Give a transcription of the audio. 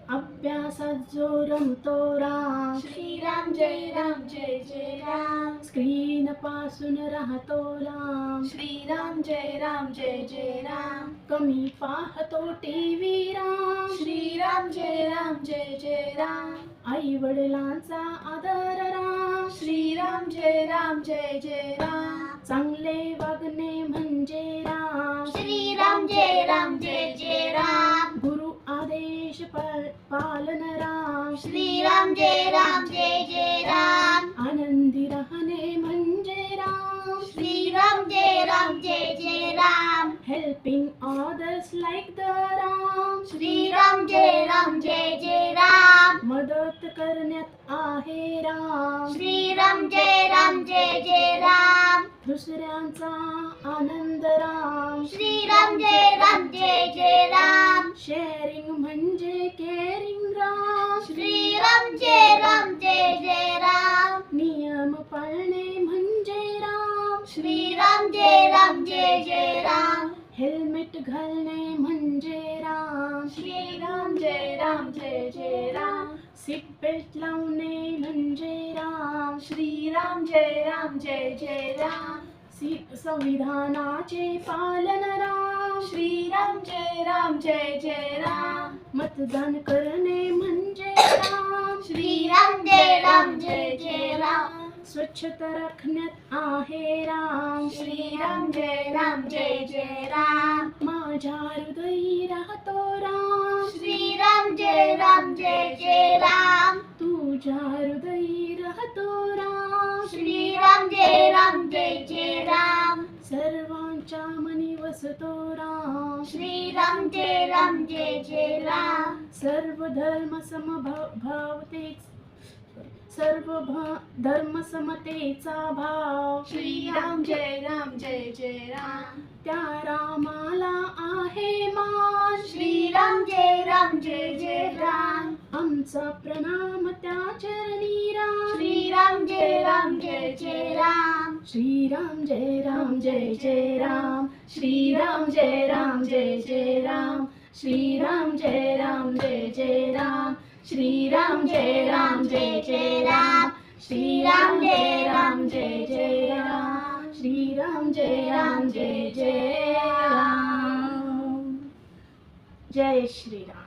अभ्यासात जो रमतो राम, श्रीराम जय राम जय जय राम, स्क्रीन पासून राहतो लांब, श्रीराम जय राम जय जय राम, कमी पाहतो टीव्ही राम, श्रीराम जय राम जय जय राम, आई वडिलांचा आदर राम, श्रीराम जय राम जय जय राम, चांगले वागणे म्हणजे राम, श्रीराम जय राम जय जय राम, गुरु आदेश पालन राम, श्रीराम जय राम जय जय राम, आनंदी राहणे म्हणजे राम, श्रीराम जय राम जय जय Ram, helping others like the Ram, Shriram जय राम जय जय राम, मदत करण्यात आहे राम, श्रीराम जय राम जय जय राम, दुसऱ्यांचा आनंद राम, श्रीराम जय राम जय जय राम, शेअरिंग म्हणजे केअरिंग राम, श्रीराम जय राम जय जय राम, नियम पाळणे म्हणजे राम, श्रीराम जय राम जय जय राम, हेल्मेट घालणे म्हणजे राम, श्रीराम जय राम जय जय राम, सीट बेल्ट लावणे म्हणजे राम, श्रीराम जय राम जय जय राम, संविधानाचे पालन राम, श्रीराम जय राम जय जय राम, मतदान करणे म्हणजे राम, श्रीराम जय राम जय जय राम, स्वच्छता राखण्यात आहे राम, श्रीराम जय राम जय जय राम, माझ्या हृदयी राहतो राम, श्रीराम जय राम जय जय राम, तुझ्या हृदयी राहतो राम, श्रीराम जय राम जय जय राम, सर्वांच्या मनी वसतो राम, श्रीराम जय राम जय जय राम, सर्व धर्म समभावतेच धर्म समतेचा भाव, श्रीराम जय राम जय जय राम, त्या रामाला आहे मान, श्रीराम जय राम जय जय राम, आमचा प्रणाम त्या चरणी राम, श्रीराम जय राम जय जय राम, श्रीराम जय राम जय जय राम, श्रीराम जय राम जय जय राम, श्रीराम जय राम जय जय राम, श्रीराम जय राम जय जय राम, श्रीराम जय राम जय जय राम, श्रीराम जय राम जय जय राम, जय श्रीराम.